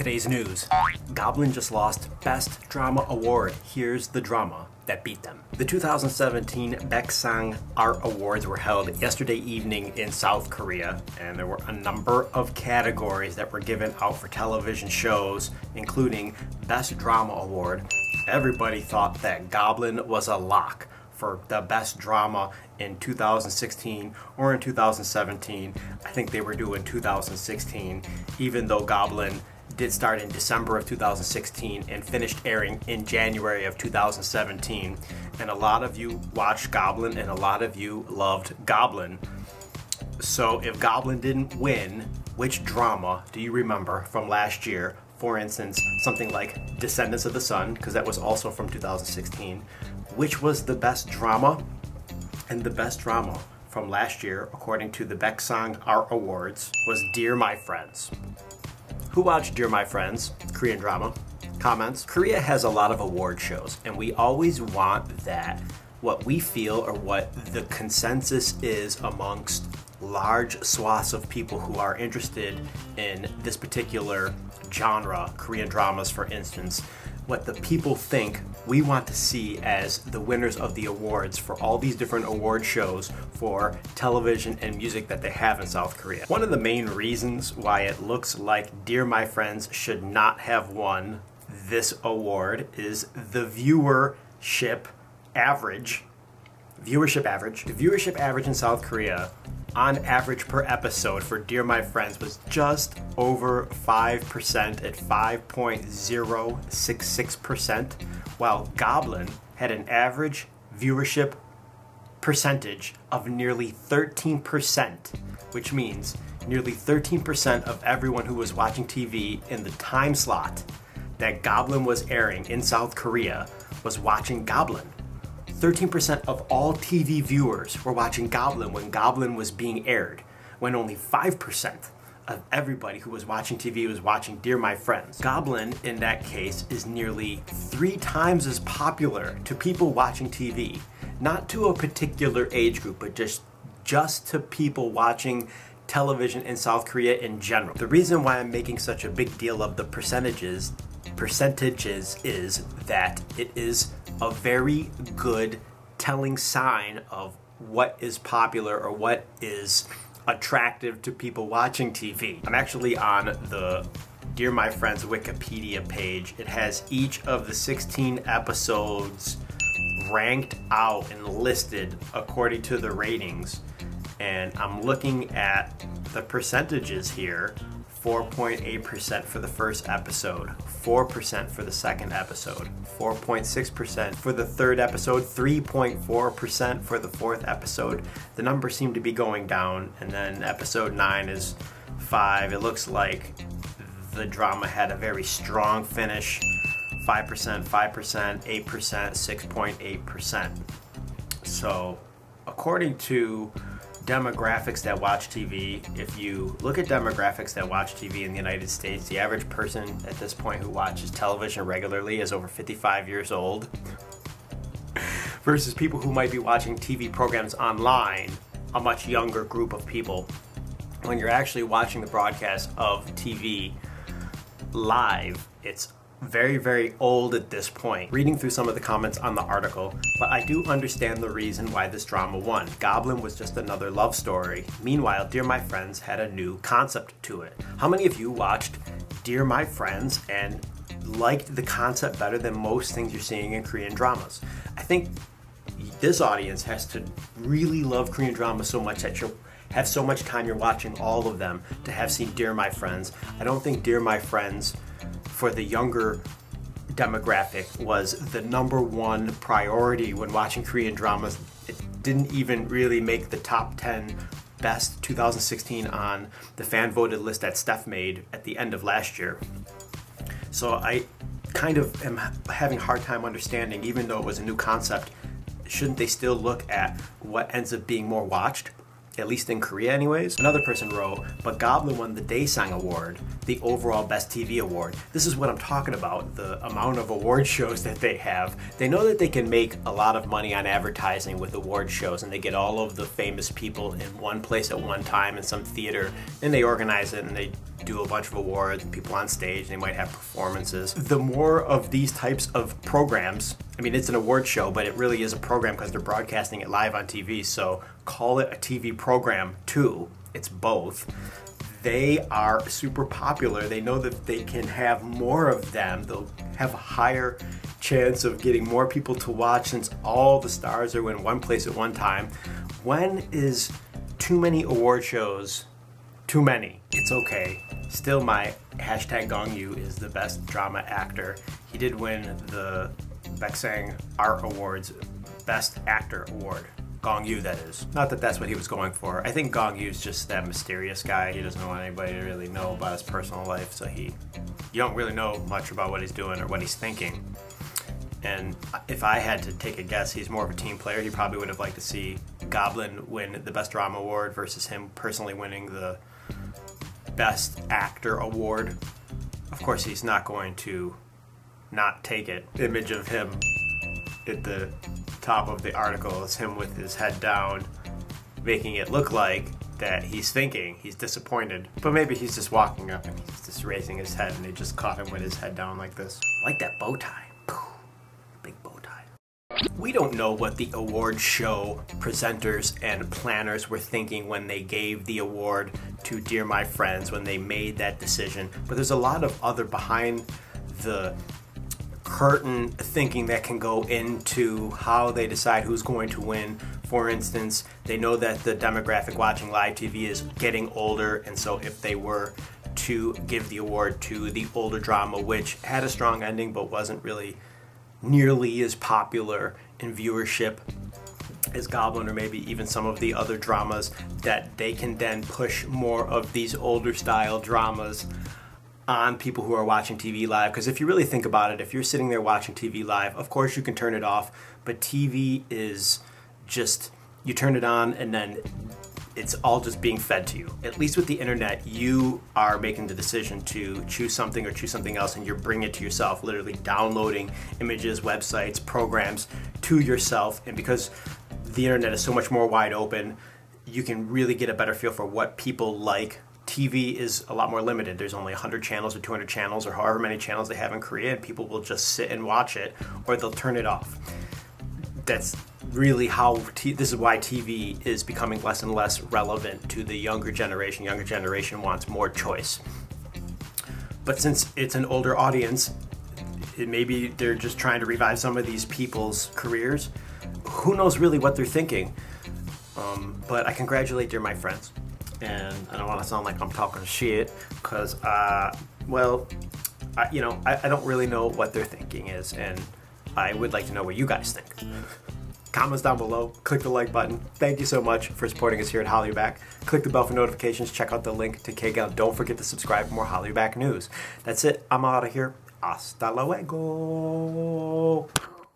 Today's news. Goblin just lost Best Drama Award. Here's the drama that beat them. The 2017 Baeksang Art Awards were held yesterday evening in South Korea, and there were a number of categories that were given out for television shows, including Best Drama Award. Everybody thought that Goblin was a lock for the best drama in 2016 or in 2017. I think they were doing 2016, even though Goblin did start in December of 2016 and finished airing in January of 2017. And a lot of you watched Goblin and a lot of you loved Goblin. So if Goblin didn't win, which drama do you remember from last year? For instance, something like Descendants of the Sun, because that was also from 2016. Which was the best drama? And the best drama from last year, according to the Baeksang Art Awards, was Dear My Friends. Who watched Dear My Friends? Korean drama. Comments. Korea has a lot of award shows, and we always want that what we feel or what the consensus is amongst large swaths of people who are interested in this particular genre, Korean dramas for instance, what the people think we want to see as the winners of the awards for all these different award shows for television and music that they have in South Korea. One of the main reasons why it looks like Dear My Friends should not have won this award is the viewership average. The viewership average in South Korea on average per episode for Dear My Friends was just over 5% at 5.066%, while Goblin had an average viewership percentage of nearly 13%, which means nearly 13% of everyone who was watching TV in the time slot that Goblin was airing in South Korea was watching Goblin. 13% of all TV viewers were watching Goblin when Goblin was being aired, when only 5% of everybody who was watching TV was watching Dear My Friends. Goblin, in that case, is nearly 3 times as popular to people watching TV, not to a particular age group, but just to people watching television in South Korea in general. The reason why I'm making such a big deal of the percentages is that it is a very good telling sign of what is popular or what is attractive to people watching TV. I'm actually on the Dear My Friends Wikipedia page. It has each of the 16 episodes ranked out and listed according to the ratings, and I'm looking at the percentages here. 4.8% for the first episode, 4% for the second episode, 4.6% for the third episode, 3.4% for the fourth episode. The numbers seem to be going down, and then episode 9 is 5. It looks like the drama had a very strong finish, 5%, 5%, 8%, 6.8%. So, according to demographics that watch TV, if you look at demographics that watch TV in the United States, the average person at this point who watches television regularly is over 55 years old, versus people who might be watching TV programs online, a much younger group of people. When you're actually watching the broadcast of TV live, it's very, very old at this point. Reading through some of the comments on the article, but I do understand the reason why this drama won. Goblin was just another love story. Meanwhile, Dear My Friends had a new concept to it. How many of you watched Dear My Friends and liked the concept better than most things you're seeing in Korean dramas? I think this audience has to really love Korean dramas so much that you'll have so much time you're watching all of them to have seen Dear My Friends. I don't think Dear My Friends for the younger demographic was the #1 priority when watching Korean dramas. It didn't even really make the top 10 best 2016 on the fan voted list that Steph made at the end of last year. So I kind of am having a hard time understanding, even though it was a new concept, shouldn't they still look at what ends up being more watched? At least in Korea anyways. Another person wrote, but Goblin won the Daesang Award, the overall best TV award. This is what I'm talking about, the amount of award shows that they have. They know that they can make a lot of money on advertising with award shows, and they get all of the famous people in one place at one time in some theater, and they organize it and they do a bunch of awards, people on stage, they might have performances. The more of these types of programs, I mean, it's an award show, but it really is a program because they're broadcasting it live on TV, so call it a TV program too. It's both. They are super popular. They know that they can have more of them. They'll have a higher chance of getting more people to watch since all the stars are in one place at one time. When is too many award shows too many? It's okay. Still, my hashtag Gongyu is the best drama actor. He did win the Baeksang Art Awards Best Actor Award. Gongyu, that is. Not that that's what he was going for. I think Gongyu is just that mysterious guy. He doesn't want anybody to really know about his personal life, so you don't really know much about what he's doing or what he's thinking. And if I had to take a guess, he's more of a team player. He probably would have liked to see Goblin win the Best Drama Award versus him personally winning the Best Actor Award. Of course, he's not going to not take it. Image of him at the top of the article is him with his head down, making it look like that he's thinking, he's disappointed. But maybe he's just walking up and he's just raising his head and they just caught him with his head down like this. I like that bow tie. Big bow tie. We don't know what the award show presenters and planners were thinking when they gave the award to Dear My Friends, when they made that decision. But there's a lot of other behind the curtain thinking that can go into how they decide who's going to win. For instance, they know that the demographic watching live TV is getting older, and so if they were to give the award to the older drama, which had a strong ending but wasn't really nearly as popular in viewership as Goblin or maybe even some of the other dramas, that they can then push more of these older style dramas on people who are watching TV live. Because if you really think about it, if you're sitting there watching TV live, of course you can turn it off, but TV is just, you turn it on and then it's all just being fed to you. At least with the internet, you are making the decision to choose something or choose something else, and you're bringing it to yourself, literally downloading images, websites, programs to yourself. And because the internet is so much more wide open, you can really get a better feel for what people like. TV is a lot more limited. There's only 100 channels or 200 channels or however many channels they have in Korea, and people will just sit and watch it or they'll turn it off. That's really how, this is why TV is becoming less and less relevant to the younger generation. Younger generation wants more choice. But since it's an older audience, maybe they're just trying to revive some of these people's careers. Who knows really what they're thinking? But I congratulate Dear My Friends. And I don't want to sound like I'm talking shit, because, well, I don't really know what their thinking is, and I would like to know what you guys think. Comments down below, click the like button. Thank you so much for supporting us here at Hallyu Back. Click the bell for notifications, check out the link to K-Gal. Don't forget to subscribe for more Hallyu Back news. That's it, I'm out of here. Hasta luego.